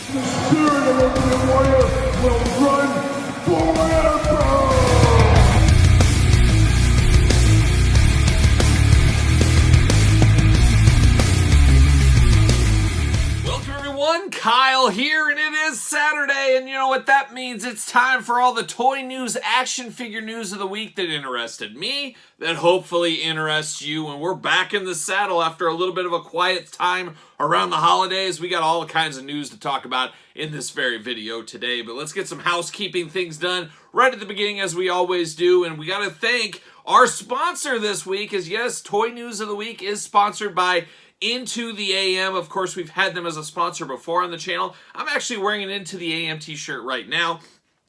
The spirit of Ultimate Warrior will run forever! Welcome everyone, Kyle here, and it is Saturday, and you know what that means? It's time for all the toy news, action figure news of the week that interested me, that hopefully interests you, and we're back in the saddle after a little bit of a quiet time around the holidays. We got all kinds of news to talk about in this very video today, but let's get some housekeeping things done right at the beginning as we always do, and we got to thank our sponsor this week, as yes, Toy News of the Week is sponsored by Into the AM. Of course, we've had them as a sponsor before on the channel. I'm actually wearing an Into the AM t-shirt right now,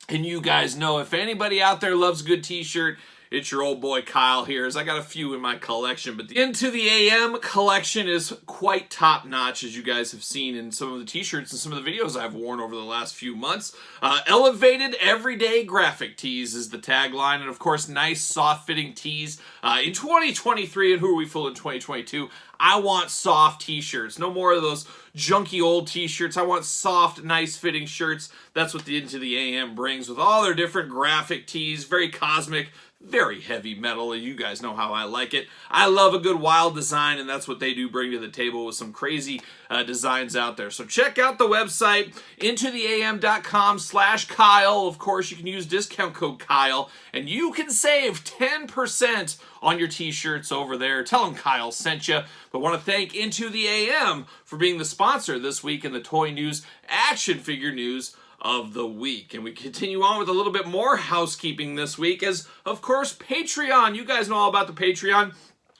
and you guys know if anybody out there loves a good t-shirt, it's your old boy Kyle here, as I got a few in my collection, but the Into the AM collection is quite top-notch, as you guys have seen in some of the t-shirts and some of the videos I've worn over the last few months. Elevated everyday graphic tees is the tagline, and of course, nice soft-fitting tees. In 2023, and who are we fooling in 2022? I want soft t-shirts. No more of those junky old t-shirts. I want soft, nice-fitting shirts. That's what the Into the AM brings with all their different graphic tees. Very cosmic, very heavy metal. You guys know how I like it. I love a good wild design, and that's what they do bring to the table with some crazy designs out there. So check out the website, intotheam.com/Kyle. Of course, you can use discount code Kyle, and you can save 10% on your t-shirts over there. Tell them Kyle sent you. But want to thank Into the AM for being the sponsor this week in the toy news, action figure news of the week. And we continue on with a little bit more housekeeping this week as, of course, Patreon. You guys know all about the Patreon.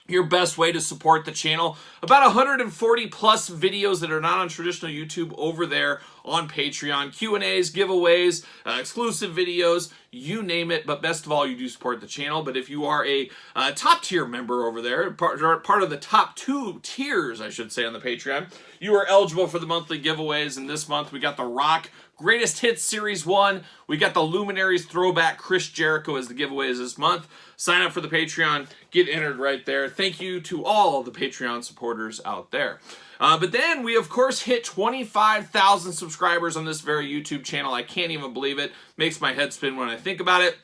Your best way to support the channel. About 140 plus videos that are not on traditional YouTube over there on Patreon. Q&As, giveaways, exclusive videos, you name it. But best of all, you do support the channel. But if you are a top tier member over there, part of the top 2 tiers, I should say, on the Patreon, you are eligible for the monthly giveaways. And this month we got the Rock Greatest Hits Series 1. We got the Luminaries Throwback Chris Jericho as the giveaways this month. Sign up for the Patreon. Get entered right there. Thank you to all the Patreon supporters out there. But then we, of course, hit 25,000 subscribers on this very YouTube channel. I can't even believe it. Makes my head spin when I think about it.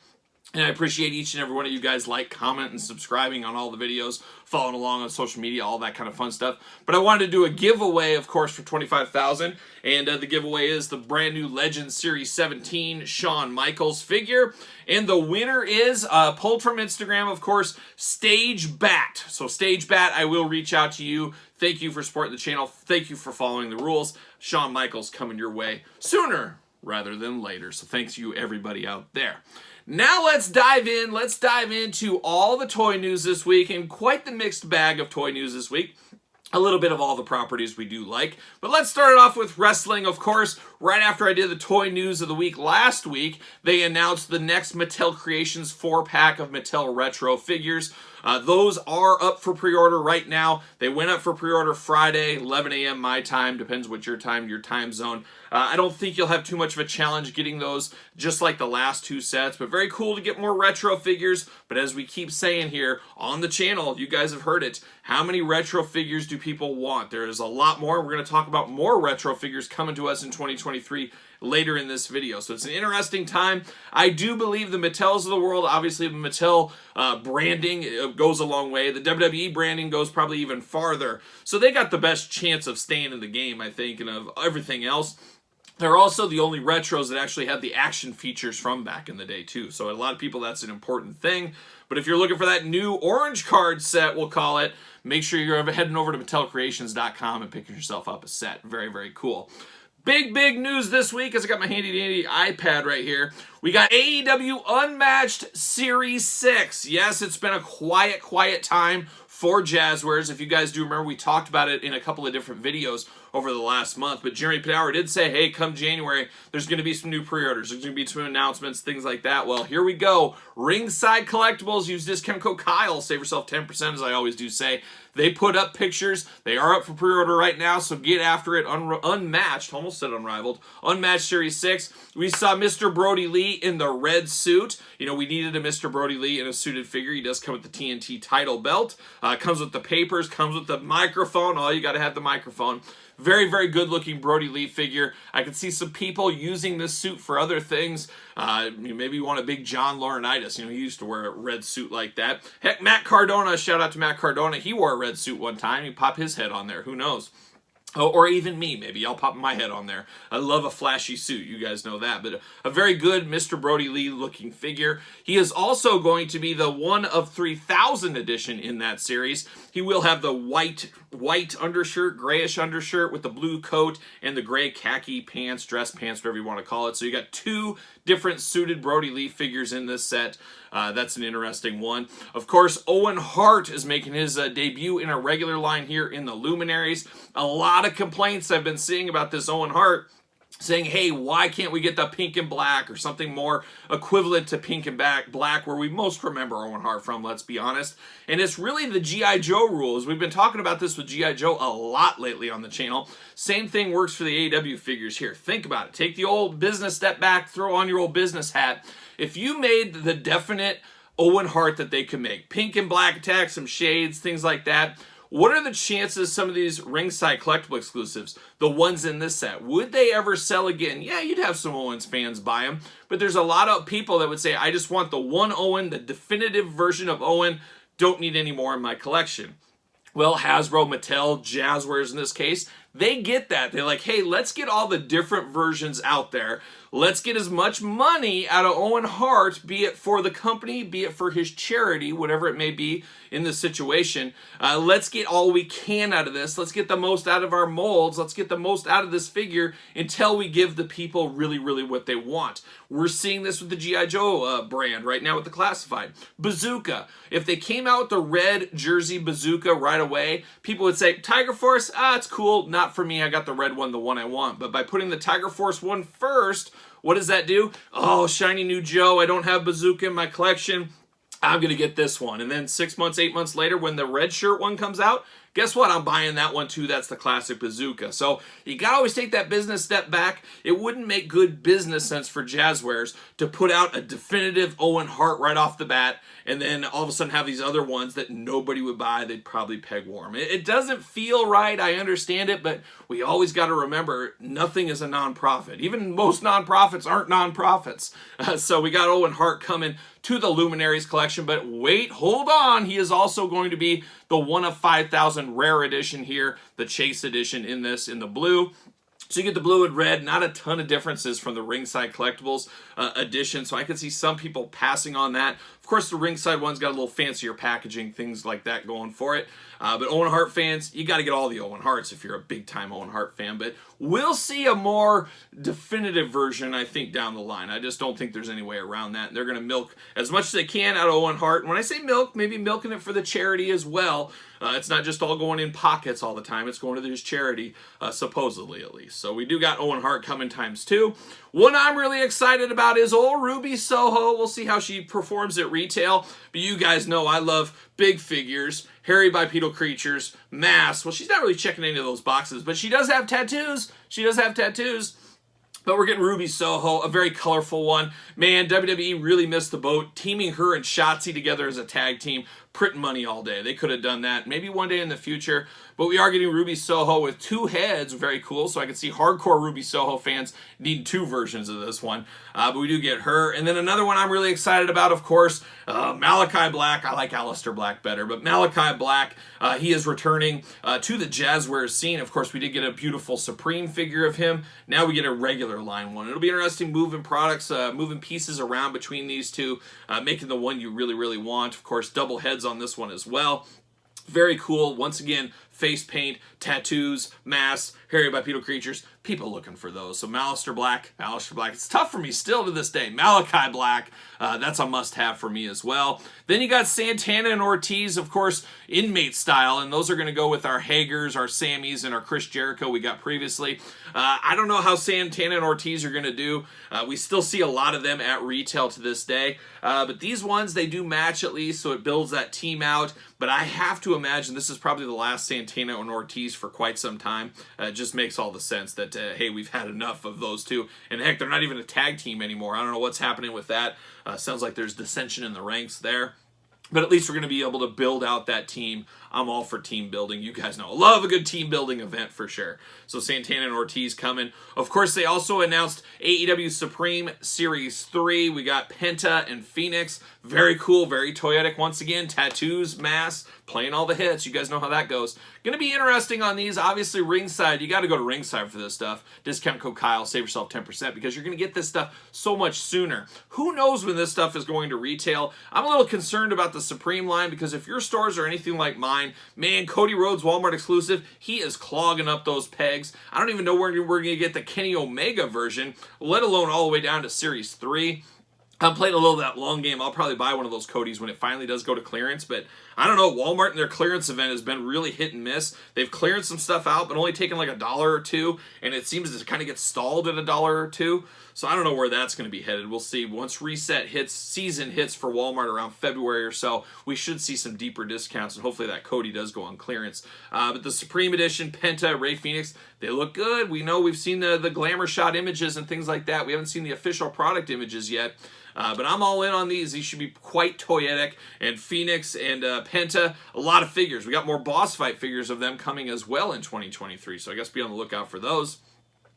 And I appreciate each and every one of you guys like, comment, and subscribing on all the videos, following along on social media, all that kind of fun stuff. But I wanted to do a giveaway, of course, for 25,000. And the giveaway is the brand new Legends Series 17 Shawn Michaels figure. And the winner is, pulled from Instagram, of course, Stage Bat. So Stage Bat, I will reach out to you. Thank you for supporting the channel. Thank you for following the rules. Shawn Michaels coming your way sooner rather than later. So thanks you, everybody out there. Now let's dive in. Let's dive into all the toy news this week, and quite the mixed bag of toy news this week. A little bit of all the properties we do like. But let's start it off with wrestling. Of course, right after I did the toy news of the week last week, they announced the next Mattel Creations 4-pack of Mattel Retro figures. Those are up for pre-order right now. They went up for pre-order Friday, 11 a.m. my time. Depends what your time zone. I don't think you'll have too much of a challenge getting those, just like the last 2 sets. But very cool to get more retro figures. But as we keep saying here on the channel, you guys have heard it. How many retro figures do people want? There is a lot more. We're going to talk about more retro figures coming to us in 2023 later in this video. So it's an interesting time. I do believe the Mattels of the world, obviously the Mattel branding goes a long way. The WWE branding goes probably even farther. So they got the best chance of staying in the game, I think, and of everything else. They're also the only retros that actually have the action features from back in the day, too. So a lot of people, that's an important thing. But if you're looking for that new orange card set, we'll call it, make sure you're heading over to MattelCreations.com and picking yourself up a set. Very, very cool. Big news this week, as I got my handy-dandy iPad right here. We got AEW Unmatched Series 6. Yes, it's been a quiet time for Jazzwares. If you guys do remember, we talked about it in a couple of different videos over the last month. But Jeremy Padawer did say, hey, come January, there's going to be some new pre-orders. There's going to be some announcements, things like that. Well, here we go. Ringside Collectibles. Use discount code Kyle. Save yourself 10%, as I always do say. They put up pictures. They are up for pre-order right now, so get after it. Unmatched, almost said unrivaled. Unmatched Series 6. We saw Mr. Brody Lee in the red suit. You know, we needed a Mr. Brody Lee in a suited figure. He does come with the TNT title belt. Comes with the papers, comes with the microphone. All you got to have the microphone. Very, very good looking Brody Lee figure. I can see some people using this suit for other things. Maybe you want a big John Laurinaitis. He used to wear a red suit like that. Heck, Matt Cardona, shout out to Matt Cardona. He wore a red suit one time. He popped his head on there. Who knows? Oh, or even me, maybe I'll pop my head on there. I love a flashy suit, you guys know that. But a very good Mr. Brody Lee looking figure. He is also going to be the 1 of 3,000 edition in that series. He will have the white undershirt, grayish undershirt with the blue coat and the gray khaki pants, dress pants, whatever you want to call it. So you got 2 different suited Brody Lee figures in this set. That's an interesting one. Of course, Owen Hart is making his debut in a regular line here in the Luminaries. A lot of complaints I've been seeing about this Owen Hart, saying, hey, why can't we get the pink and black or something more equivalent to pink and black, where we most remember Owen Hart from, let's be honest. And it's really the GI Joe rules. We've been talking about this with GI Joe a lot lately on the channel. Same thing works for the AEW figures here. Think about it. Take the old business step back, throw on your old business hat. If you made the definite Owen Hart that they could make, pink and black attack, some shades, things like that, what are the chances some of these ringside collectible exclusives, the ones in this set, would they ever sell again? Yeah, you'd have some Owens fans buy them, but there's a lot of people that would say, I just want the one Owen, the definitive version of Owen, don't need any more in my collection. Well, Hasbro, Mattel, Jazzwares in this case, they get that. They're like, hey, let's get all the different versions out there. Let's get as much money out of Owen Hart, be it for the company, be it for his charity, whatever it may be in this situation. Let's get all we can out of this. Let's get the most out of our molds. Let's get the most out of this figure until we give the people really, really what they want. We're seeing this with the GI Joe brand right now with the Classified. Bazooka. If they came out with the red jersey Bazooka right away, people would say, Tiger Force, it's cool. Not for me. I got the red one, the one I want. But by putting the Tiger Force one first, what does that do? Oh, shiny new Joe. I don't have Bazooka in my collection. I'm going to get this one. And then 6 months, 8 months later, when the red shirt one comes out, guess what? I'm buying that one too. That's the classic Bazooka. So you got to always take that business step back. It wouldn't make good business sense for Jazzwares to put out a definitive Owen Hart right off the bat and then all of a sudden have these other ones that nobody would buy. They'd probably peg warm. It doesn't feel right. I understand it, but we always got to remember nothing is a nonprofit. Even most nonprofits aren't nonprofits. So we got Owen Hart coming to the Luminaries collection, but wait, hold on. He is also going to be the 1 of 5,000 rare edition here, the Chase edition in this, in the blue. So you get the blue and red, not a ton of differences from the Ringside Collectibles edition, so I could see some people passing on that. Of course, the Ringside one's got a little fancier packaging, things like that going for it. But Owen Hart fans, you got to get all the Owen Harts if you're a big-time Owen Hart fan. But we'll see a more definitive version, I think, down the line. I just don't think there's any way around that. They're going to milk as much as they can out of Owen Hart. And when I say milk, maybe milking it for the charity as well. It's not just all going in pockets all the time. It's going to his charity, supposedly at least. So we do got Owen Hart coming ×2. One I'm really excited about is old Ruby Soho. We'll see how she performs at retail. But you guys know I love big figures, hairy bipedal creatures, masks. Well, she's not really checking any of those boxes, but she does have tattoos. She does have tattoos. But we're getting Ruby Soho, a very colorful one. Man, WWE really missed the boat, teaming her and Shotzi together as a tag team, printing money all day. They could have done that maybe one day in the future. But we are getting Ruby Soho with 2 heads. Very cool. So I can see hardcore Ruby Soho fans needing 2 versions of this one. But we do get her. And then another one I'm really excited about, of course, Malachi Black. I like Aleister Black better. But Malachi Black, he is returning to the Jazzwares scene. Of course, we did get a beautiful Supreme figure of him. Now we get a regular line one. It'll be interesting moving products, moving pieces around between these two, making the one you really, really want. Of course, double heads on this one as well. Very cool. Once again, face paint, tattoos, masks, hairy bipedal creatures. People looking for those. So Aleister Black. It's tough for me still to this day. Malachi Black, that's a must-have for me as well. Then you got Santana and Ortiz, of course, inmate style, and those are going to go with our Hagers, our Sammys, and our Chris Jericho we got previously. I don't know how Santana and Ortiz are going to do. We still see a lot of them at retail to this day, but these ones, they do match at least, so it builds that team out. But I have to imagine this is probably the last Santana and Ortiz for quite some time. It just makes all the sense that, hey, we've had enough of those two. And heck, they're not even a tag team anymore. I don't know what's happening with that. Sounds like there's dissension in the ranks there. But at least we're going to be able to build out that team. I'm all for team building. You guys know. Love a good team building event for sure. So Santana and Ortiz coming. Of course, they also announced AEW Supreme Series 3. We got Penta and Phoenix. Very cool. Very toyetic once again. Tattoos, masks, playing all the hits. You guys know how that goes. Going to be interesting on these. Obviously, ringside. You got to go to ringside for this stuff. Discount code Kyle. Save yourself 10% because you're going to get this stuff so much sooner. Who knows when this stuff is going to retail? I'm a little concerned about the Supreme line because if your stores are anything like mine, man, Cody Rhodes Walmart exclusive, he is clogging up those pegs. I don't even know where we're going to get the Kenny Omega version, let alone all the way down to Series 3. I'm playing a little of that long game. I'll probably buy one of those Codys when it finally does go to clearance, but I don't know. Walmart and their clearance event has been really hit and miss. They've cleared some stuff out, but only taken like $1 or $2, and it seems to kind of get stalled at $1 or $2. So I don't know where that's going to be headed. We'll see. Once reset hits, season hits for Walmart around February or so, we should see some deeper discounts, and hopefully that Cody does go on clearance. But the Supreme Edition, Penta, Rey Fenix, they look good. We know we've seen the glamour shot images and things like that. We haven't seen the official product images yet. But I'm all in on these. These should be quite toyetic. And Phoenix and Penta, a lot of figures. We got more boss fight figures of them coming as well in 2023. So I guess be on the lookout for those.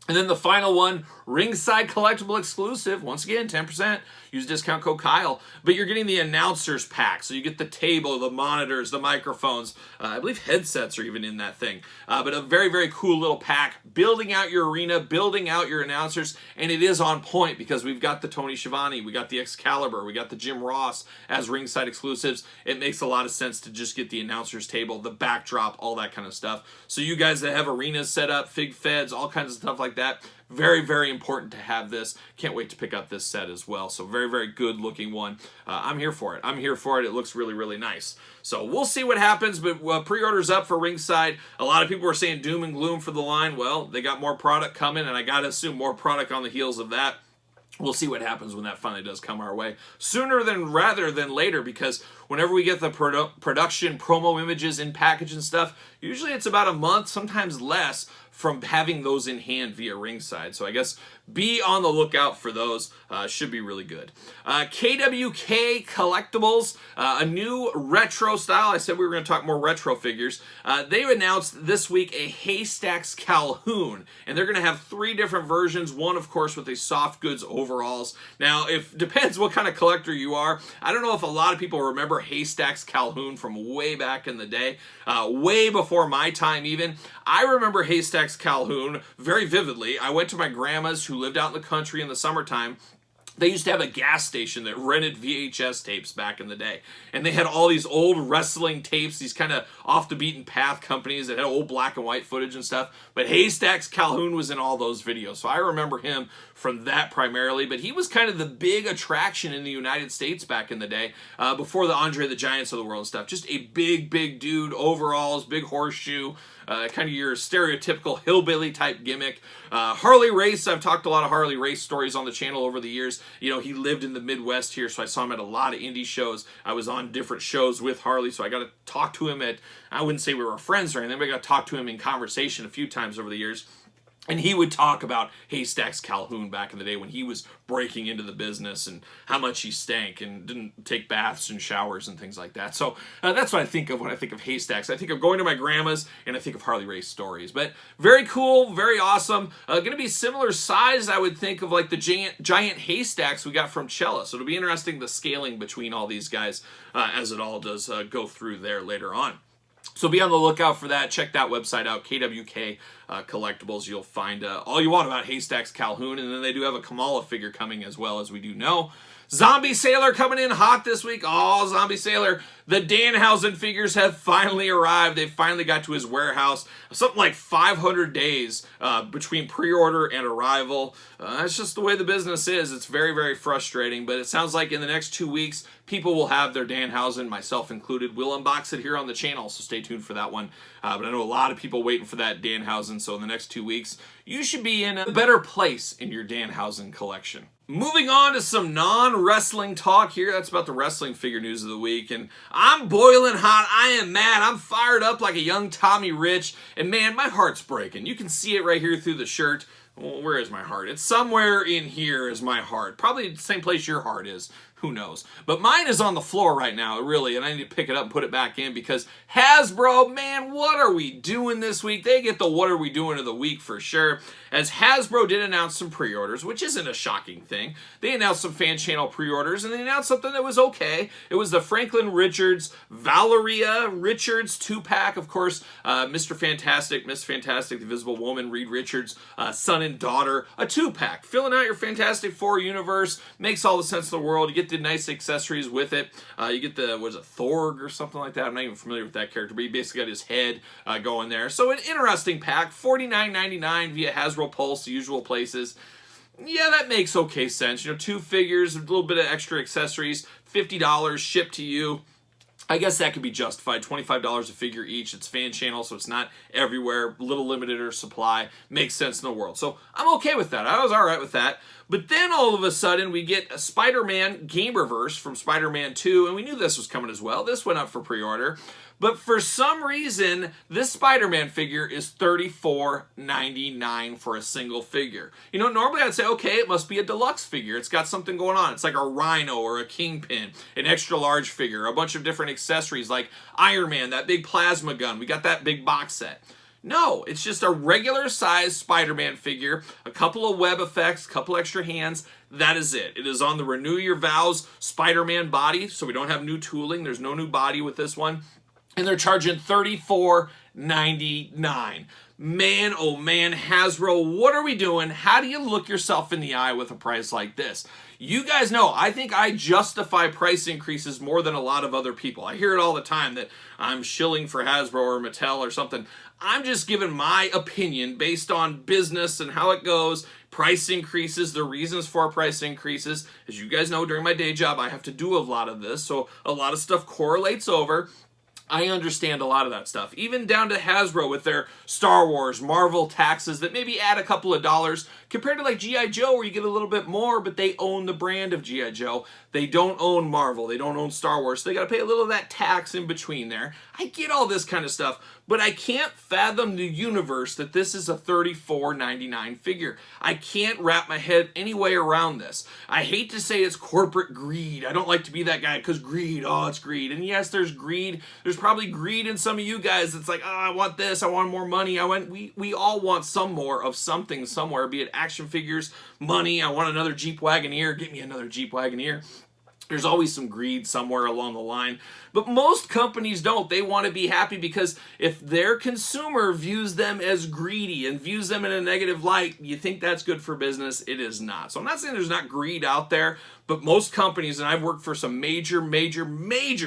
And then the final one, Ringside Collectible Exclusive. Once again, 10%. Use discount code Kyle. But you're getting the announcers pack. So you get the table, the monitors, the microphones. I believe headsets are even in that thing. But a very, very cool little pack. Building out your arena, building out your announcers. And it is on point because we've got the Tony Schiavone, we got the Excalibur, we got the Jim Ross as ringside exclusives. It makes a lot of sense to just get the announcers table, the backdrop, all that kind of stuff. So you guys that have arenas set up, fig feds, all kinds of stuff like that, very, very important to have this. Can't wait to pick up this set as well. So very, very good looking one. I'm here for it. I'm here for it. It looks really, really nice. So we'll see what happens, but pre-orders up for ringside. A lot of people were saying doom and gloom for the line. Well, they got more product coming, and I got to assume more product on the heels of that. We'll see what happens when that finally does come our way. Sooner than rather than later, because whenever we get the production promo images in package and stuff, usually it's about a month, sometimes less, from having those in hand via ringside. So I guess be on the lookout for those. Should be really good. KWK Collectibles, a new retro style. I said we were going to talk more retro figures. They announced this week a Haystacks Calhoun, and they're going to have 3 different versions. One, of course, with a soft goods overalls. Now, it depends what kind of collector you are. I don't know if a lot of people remember Haystacks Calhoun from way back in the day, way before my time even. I remember Haystacks Calhoun very vividly. I went to my grandma's who lived out in the country in the summertime. They used to have a gas station that rented VHS tapes back in the day. And they had all these old wrestling tapes, these kind of off-the-beaten-path companies that had old black and white footage and stuff. But Haystacks Calhoun was in all those videos. So I remember him from that primarily. But he was kind of the big attraction in the United States back in the day, before the Andre the Giants of the world and stuff. Just a big, big dude, overalls, big horseshoe. Kind of your stereotypical hillbilly type gimmick. Harley Race, I've talked a lot of Harley Race stories on the channel over the years. You know, he lived in the Midwest here, so I saw him at a lot of indie shows. I was on different shows with Harley, so I got to talk to him I wouldn't say we were friends or anything, but I got to talk to him in conversation a few times over the years. And he would talk about Haystacks Calhoun back in the day when he was breaking into the business and how much he stank and didn't take baths and showers and things like that. So that's what I think of when I think of Haystacks. I think of going to my grandma's and I think of Harley Race stories. But very cool, very awesome. Going to be similar size, I would think, of like the giant Haystacks we got from Cella. So it'll be interesting the scaling between all these guys as it all does go through there later on. So be on the lookout for that. Check that website out, KWK Collectibles. You'll find all you want about Haystacks Calhoun, and then they do have a Kamala figure coming as well, as we do know. Zombie Sailor coming in hot this week. Oh, Zombie Sailor. The Danhausen figures have finally arrived. They finally got to his warehouse. Something like 500 days between pre-order and arrival. That's just the way the business is. It's very, very frustrating, but it sounds like in the next 2 weeks, people will have their Danhausen, myself included. We'll unbox it here on the channel, so stay tuned for that one. But I know a lot of people waiting for that Danhausen, so in the next 2 weeks, you should be in a better place in your Danhausen collection. Moving on to some non-wrestling talk here. That's about the wrestling figure news of the week. And I'm boiling hot. I am mad. I'm fired up like a young Tommy Rich. And man, my heart's breaking. You can see it right here through the shirt. Well, where is my heart? It's somewhere in here is my heart. Probably the same place your heart is. Who knows? But mine is on the floor right now, really, and I need to pick it up and put it back in because Hasbro, man, what are we doing this week? They get the what are we doing of the week for sure, as Hasbro did announce some pre-orders, which isn't a shocking thing. They announced some fan channel pre-orders, and they announced something that was okay. It was the Franklin Richards, Valeria Richards 2-pack, of course, Mr. Fantastic, Miss Fantastic, the Invisible Woman, Reed Richards, son and daughter, a 2-pack. Filling out your Fantastic Four universe, makes all the sense in the world. You get the nice accessories with it. You get the, was it Thorg or something like that? I'm not even familiar with that character, but he basically got his head going there. So an interesting pack, $49.99 via Hasbro Pulse, the usual places. Yeah, that makes okay sense. You know, 2 figures, a little bit of extra accessories, $50 shipped to you. I guess that could be justified. $25 a figure each. It's fan channel, so it's not everywhere. Little limited or supply. Makes sense in the world. So I'm okay with that. I was all right with that. But then all of a sudden, we get a Spider-Man Gamerverse from Spider-Man 2, and we knew this was coming as well. This went up for pre-order. But for some reason, this Spider-Man figure is $34.99 for a single figure. You know, normally I'd say, okay, it must be a deluxe figure. It's got something going on. It's like a Rhino or a Kingpin, an extra large figure, a bunch of different accessories like Iron Man, that big plasma gun. We got that big box set. No, it's just a regular size Spider-Man figure, a couple of web effects, a couple extra hands. That is it. It is on the Renew Your Vows Spider-Man body, so we don't have new tooling. There's no new body with this one. And they're charging $34.99. Man, oh man, Hasbro, what are we doing? How do you look yourself in the eye with a price like this? You guys know, I think I justify price increases more than a lot of other people. I hear it all the time that I'm shilling for Hasbro or Mattel or something. I'm just giving my opinion based on business and how it goes. Price increases, the reasons for price increases. As you guys know, during my day job, I have to do a lot of this, so a lot of stuff correlates over. I understand a lot of that stuff, even down to Hasbro with their Star Wars, Marvel taxes that maybe add a couple of dollars compared to like GI Joe where you get a little bit more, but they own the brand of GI Joe. They don't own Marvel. They don't own Star Wars. So they got to pay a little of that tax in between there. I get all this kind of stuff, but I can't fathom the universe that this is a $34.99 figure. I can't wrap my head any way around this. I hate to say it's corporate greed. I don't like to be that guy because greed, oh, it's greed. And yes, there's greed. There's probably greed in some of you guys. It's like, oh, I want this. I want more money. We all want some more of something somewhere, be it action figures, money. I want another Jeep Wagoneer. Get me another Jeep Wagoneer. There's always some greed somewhere along the line. But most companies don't. They want to be happy because if their consumer views them as greedy and views them in a negative light, you think that's good for business. It is not. So I'm not saying there's not greed out there, but most companies, and I've worked for some major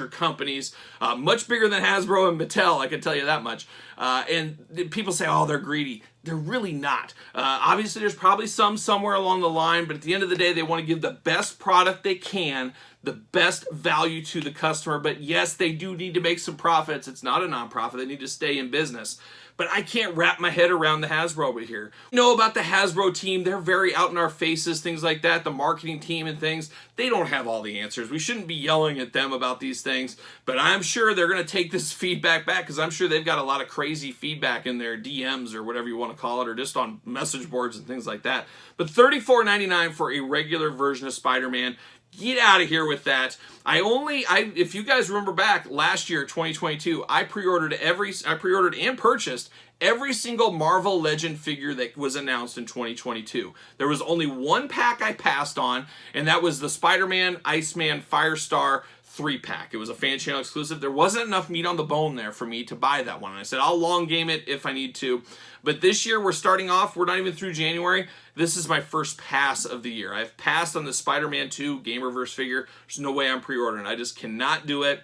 companies, much bigger than Hasbro and Mattel, I can tell you that much. And people say, oh, they're greedy. They're really not. Obviously, there's probably some somewhere along the line, but at the end of the day, they want to give the best product they can, the best value to the customer. But yes, they do need to make some profits. It's not a nonprofit. They need to stay in business. But I can't wrap my head around the Hasbro over here. You know about the Hasbro team. They're very out in our faces, things like that. The marketing team and things. They don't have all the answers. We shouldn't be yelling at them about these things. But I'm sure they're going to take this feedback back because I'm sure they've got a lot of crazy feedback in their DMs or whatever you want to call it, or just on message boards and things like that. But $34.99 for a regular version of Spider-Man. Get out of here with that. If you guys remember back last year, 2022, I pre-ordered and purchased every single Marvel Legend figure that was announced in 2022. There was only one pack I passed on, and that was the Spider-Man, Iceman, Firestar 3-pack. It was a fan channel exclusive. There wasn't enough meat on the bone there for me to buy that one. And I said, I'll long game it if I need to. But this year, we're starting off. We're not even through January. This is my first pass of the year. I've passed on the Spider-Man 2 Gamerverse figure. There's no way I'm pre-ordering. I just cannot do it.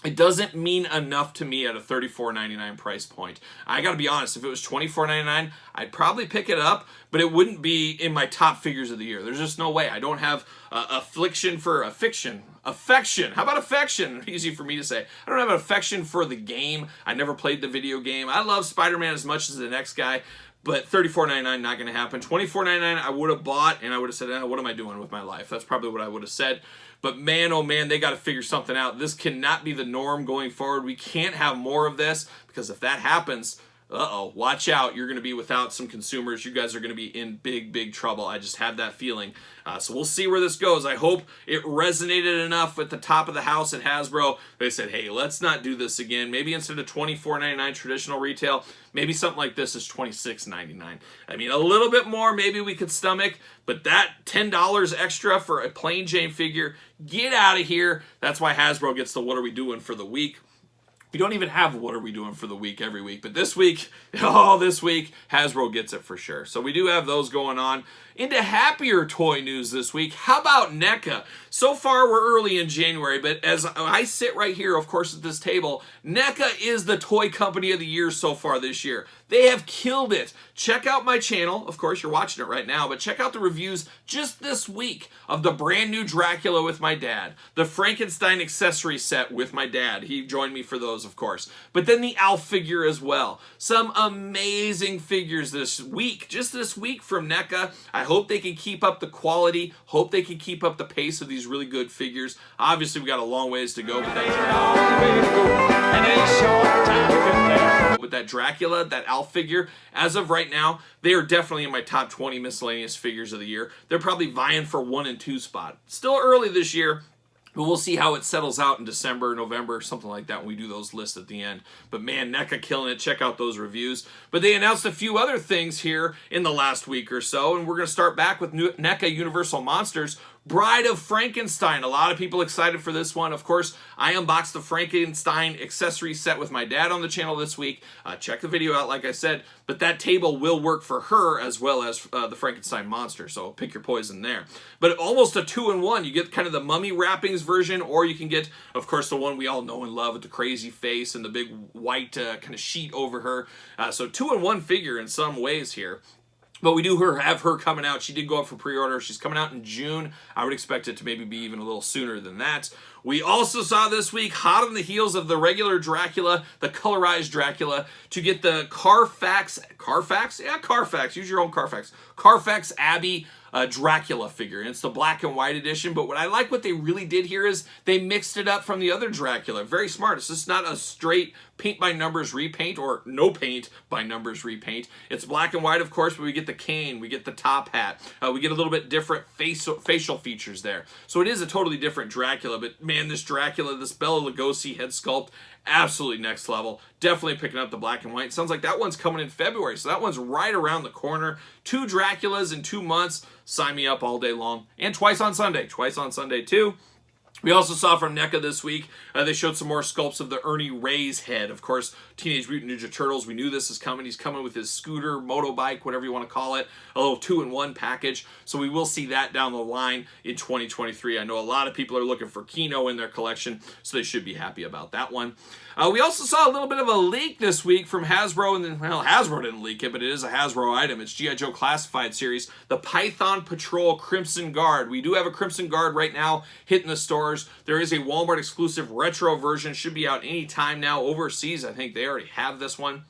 It doesn't mean enough to me at a $34.99 price point. I gotta be honest, if it was $24.99, I'd probably pick it up, but it wouldn't be in my top figures of the year. There's just no way. I don't have affection. How about affection? Easy for me to say. I don't have an affection for the game. I never played the video game. I love Spider-Man as much as the next guy, but $34.99 not going to happen. $24.99 I would have bought, and I would have said, what am I doing with my life? That's probably what I would have said. But man, oh man, they got to figure something out. This cannot be the norm going forward. We can't have more of this, because if that happens, uh-oh, watch out. You're going to be without some consumers. You guys are going to be in big, big trouble. I just have that feeling. So we'll see where this goes. I hope it resonated enough at the top of the house at Hasbro. They said, hey, let's not do this again. Maybe instead of $24.99 traditional retail, maybe something like this is $26.99. I mean, a little bit more maybe we could stomach, but that $10 extra for a plain Jane figure, get out of here. That's why Hasbro gets the what are we doing for the week. We don't even have what are we doing for the week every week, but this week, this week, Hasbro gets it for sure. So we do have those going on. Into happier toy news this week, how about NECA? So far, we're early in January, but as I sit right here, of course, at this table, NECA is the toy company of the year so far this year. They have killed it. Check out my channel. Of course, you're watching it right now, but check out the reviews just this week of the brand new Dracula with my dad, the Frankenstein accessory set with my dad. He joined me for those, of course. But then the Alf figure as well. Some amazing figures this week, just this week from NECA. I hope they can keep up the quality, hope they can keep up the pace of these really good figures. Obviously, we got a long ways to go with that Dracula, that Alf figure. As of right now, they are definitely in my top 20 miscellaneous figures of the year. They're probably vying for 1 and 2 spot. Still early this year, but we'll see how it settles out in December, November, something like that when we do those lists at the end. But man, NECA killing it. Check out those reviews. But they announced a few other things here in the last week or so, and we're going to start back with NECA Universal Monsters, Bride of Frankenstein. A lot of people excited for this one. Of course, I unboxed the Frankenstein accessory set with my dad on the channel this week. Check the video out, like I said. But that table will work for her as well as the Frankenstein monster. So pick your poison there. But almost a 2-in-1. You get kind of the mummy wrappings version, or you can get, of course, the one we all know and love with the crazy face and the big white kind of sheet over her. So 2-in-1 figure in some ways here. But we do have her coming out. She did go up for pre-order. She's coming out in June. I would expect it to maybe be even a little sooner than that. We also saw this week, hot on the heels of the regular Dracula, the colorized Dracula, to get the Carfax, yeah, Carfax, use your own Carfax, Carfax Abbey Dracula figure. And it's the black and white edition, but what I like what they really did here is they mixed it up from the other Dracula. Very smart. It's just not a straight paint by numbers repaint or no paint by numbers repaint. It's black and white, of course, but we get the cane, we get the top hat, we get a little bit different facial features there. So it is a totally different Dracula, but man, this Dracula, this Bela Lugosi head sculpt, absolutely next level. Definitely picking up the black and white. Sounds like that one's coming in February, so that one's right around the corner. 2 Draculas in 2 months. Sign me up all day long. And twice on Sunday too. We also saw from NECA this week, they showed some more sculpts of the Ernie Reyes head. Of course, Teenage Mutant Ninja Turtles, we knew this is coming. He's coming with his scooter, motorbike, whatever you want to call it, a little 2-in-1 package. So we will see that down the line in 2023. I know a lot of people are looking for Kino in their collection, so they should be happy about that one. We also saw a little bit of a leak this week from Hasbro, and then, well, Hasbro didn't leak it, but it is a Hasbro item. It's GI Joe Classified Series, the Python Patrol Crimson Guard. We do have a Crimson Guard right now hitting the stores. There is a Walmart exclusive retro version, should be out any time now. Overseas, I think they already have this one.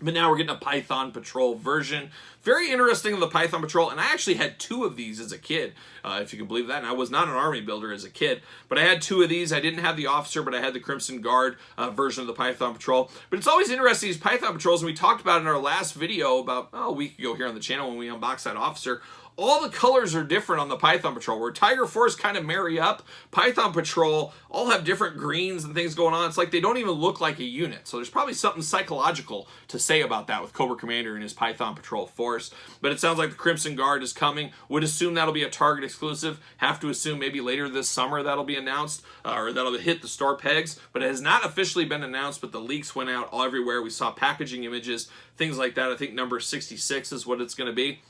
But now we're getting a Python Patrol version. Very interesting of the Python Patrol, and I actually had 2 of these as a kid, if you can believe that. And I was not an army builder as a kid, but I had 2 of these. I didn't have the officer, but I had the Crimson Guard version of the Python Patrol. But it's always interesting, these Python Patrols, and we talked about it in our last video about a week ago here on the channel when we unboxed that officer. All the colors are different on the Python Patrol. Where Tiger Force kind of marry up, Python Patrol all have different greens and things going on. It's like they don't even look like a unit. So there's probably something psychological to say about that with Cobra Commander and his Python Patrol force. But it sounds like the Crimson Guard is coming. Would assume that'll be a Target exclusive. Have to assume maybe later this summer that'll be announced, or that'll hit the store pegs. But it has not officially been announced, but the leaks went out all everywhere. We saw packaging images, things like that. I think number 66 is what it's going to be.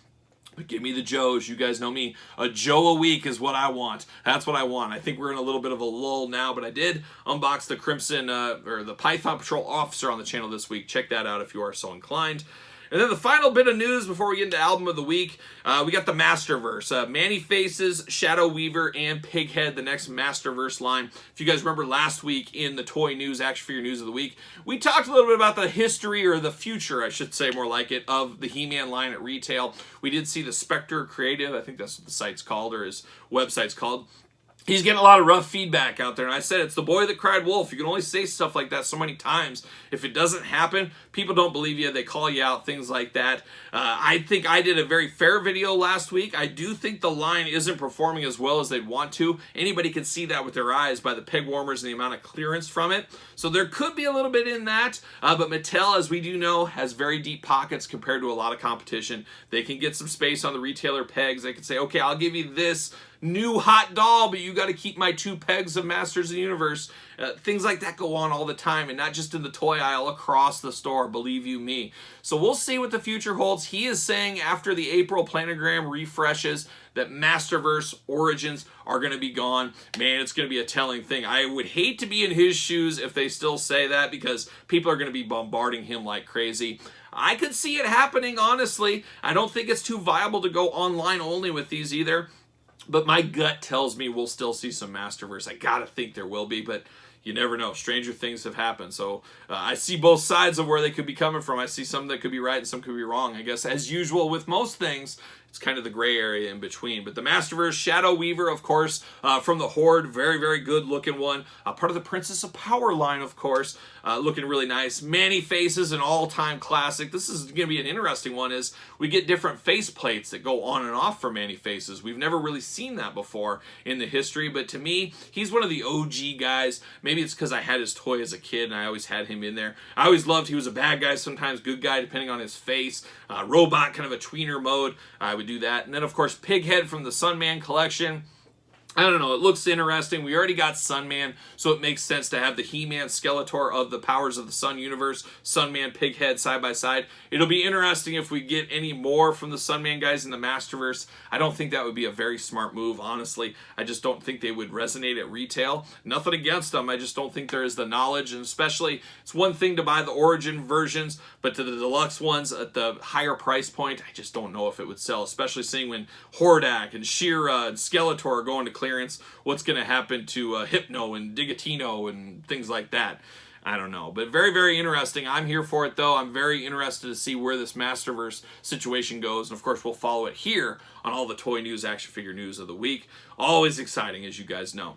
But give me the Joes. You guys know me. A Joe a week is what I want. That's what I want. I think we're in a little bit of a lull now, but I did unbox the Crimson, or the Python Patrol Officer on the channel this week. Check that out if you are so inclined. And then the final bit of news before we get into Album of the Week, we got the Masterverse. Manny Faces, Shadow Weaver, and Pighead, the next Masterverse line. If you guys remember last week in the Toy News, Action Figure News of the Week, we talked a little bit about the history, or the future, I should say more like it, of the He-Man line at retail. We did see the Spectre Creative, I think that's what the site's called, or his website's called. he's getting a lot of rough feedback out there. And I said, it's the boy that cried wolf. You can only say stuff like that so many times. If it doesn't happen, people don't believe you. They call you out, things like that. I think I did a very fair video last week. I do think the line isn't performing as well as they'd want to. Anybody can see that with their eyes by the peg warmers and the amount of clearance from it. So there could be a little bit in that. But Mattel, as we do know, has very deep pockets compared to a lot of competition. They can get some space on the retailer pegs. They can say, okay, I'll give you this new hot doll, but you got to keep my 2 pegs of Masters of the Universe. Things like that go on all the time, and not just in the toy aisle, across the store, believe you me. So we'll see what the future holds. He is saying after the April planogram refreshes that Masterverse Origins are going to be gone. Man, it's going to be a telling thing. I would hate to be in his shoes if they still say that, because people are going to be bombarding him like crazy. I could see it happening, honestly. I don't think it's too viable to go online only with these either. But my gut tells me we'll still see some Masterverse. I gotta think there will be, but you never know. Stranger things have happened. So I see both sides of where they could be coming from. I see some that could be right and some could be wrong. I guess as usual with most things, it's kind of the gray area in between. But the Masterverse Shadow Weaver, of course, from the Horde, very, very good looking one. Part of the Princess of Power line, of course, looking really nice. Many Faces, an all-time classic. This is going to be an interesting one, is we get different face plates that go on and off for Many Faces. We've never really seen that before in the history, but to me, he's one of the OG guys. Maybe it's because I had his toy as a kid and I always had him in there. I always loved he was a bad guy, sometimes good guy, depending on his face. Robot, kind of a tweener mode. I would do that. And then, of course, Pighead from the Sunman collection. I don't know, it looks interesting. We already got Sunman, so it makes sense to have the He-Man Skeletor of the Powers of the Sun universe, Sunman, Pighead side by side. It'll be interesting if we get any more from the Sunman guys in the Masterverse. I don't think that would be a very smart move, honestly. I just don't think they would resonate at retail. Nothing against them, I just don't think there is the knowledge, and especially, it's one thing to buy the Origin versions, but to the deluxe ones at the higher price point, I just don't know if it would sell, especially seeing when Hordak and She-Ra and Skeletor are going to clearance, what's going to happen to Hypno and Digatino and things like that. I don't know, but very, very interesting. I'm here for it, though. I'm very interested to see where this Masterverse situation goes, and of course, we'll follow it here on all the toy news, action figure news of the week. Always exciting, as you guys know.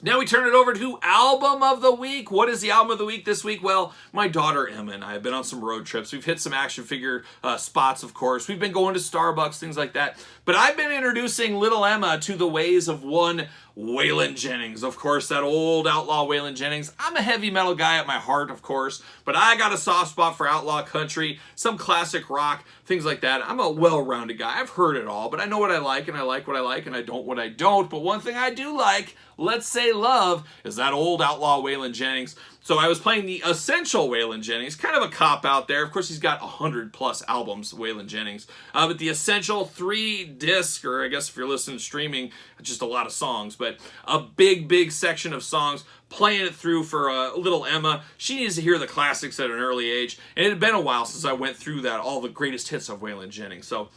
Now we turn it over to Album of the Week. What is the Album of the Week this week? Well, my daughter Emma and I have been on some road trips. We've hit some action figure spots, of course. We've been going to Starbucks, things like that. But I've been introducing little Emma to the ways of one Waylon Jennings. Of course, that old outlaw Waylon Jennings. I'm a heavy metal guy at my heart, of course, but I got a soft spot for outlaw country, some classic rock, things like that. I'm a well-rounded guy. I've heard it all, but I know what I like, and I like what I like, and I don't what I don't. But one thing I do like, let's say love, is that old outlaw Waylon Jennings. So I was playing the Essential Waylon Jennings, kind of a cop-out there. Of course, he's got 100+ albums, Waylon Jennings. But the Essential 3-disc, or I guess if you're listening to streaming, just a lot of songs, but a big, big section of songs, playing it through for little Emma. She needs to hear the classics at an early age, and it had been a while since I went through that, all the greatest hits of Waylon Jennings. So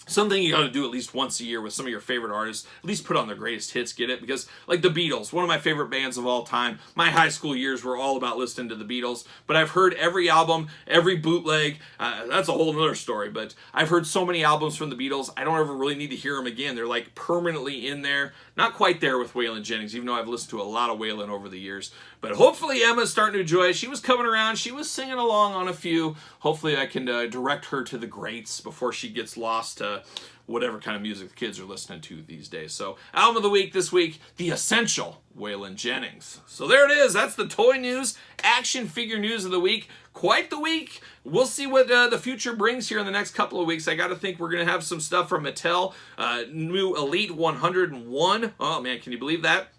something you got to do at least once a year with some of your favorite artists. At least put on their greatest hits, get it? Because, like the Beatles, one of my favorite bands of all time. My high school years were all about listening to the Beatles. But I've heard every album, every bootleg. That's a whole other story. But I've heard so many albums from the Beatles, I don't ever really need to hear them again. They're like permanently in there. Not quite there with Waylon Jennings, even though I've listened to a lot of Waylon over the years. But hopefully Emma's starting to enjoy it. She was coming around. She was singing along on a few. Hopefully I can direct her to the greats before she gets lost to whatever kind of music the kids are listening to these days. So, Album of the Week this week, The Essential Waylon Jennings. So there it is. That's the toy news, action figure news of the week. Quite the week. We'll see what the future brings here in the next couple of weeks. I got to think we're going to have some stuff from Mattel. New Elite 101. Oh, man, can you believe that?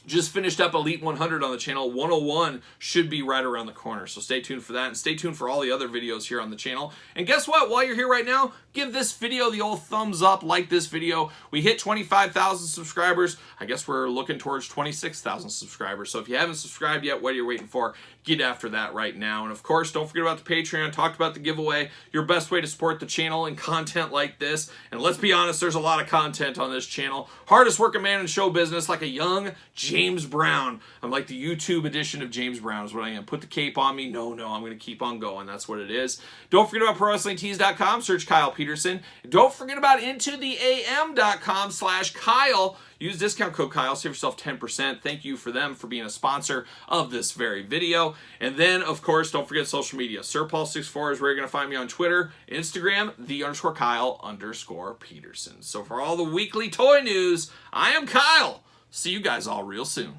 Just finished up Elite 100 on the channel. 101 should be right around the corner. So stay tuned for that. And stay tuned for all the other videos here on the channel. And guess what? While you're here right now, give this video the old thumbs up. Like this video. We hit 25,000 subscribers. I guess we're looking towards 26,000 subscribers. So if you haven't subscribed yet, what are you waiting for? Get after that right now. And of course, don't forget about the Patreon. Talked about the giveaway. Your best way to support the channel and content like this. And let's be honest, there's a lot of content on this channel. Hardest working man in show business, like a young James Brown. I'm like the YouTube edition of James Brown is what I am. Put the cape on me. No, I'm going to keep on going. That's what it is. Don't forget about ProWrestlingTees.com. Search Kyle Peterson Peterson. Don't forget about intotheam.com/Kyle. Use discount code Kyle, save yourself 10%. Thank you for them for being a sponsor of this very video. And then, of course, don't forget social media. SirPaul64 is where you're going to find me on Twitter, Instagram, _Kyle_Peterson. So for all the weekly toy news, I am Kyle. See you guys all real soon.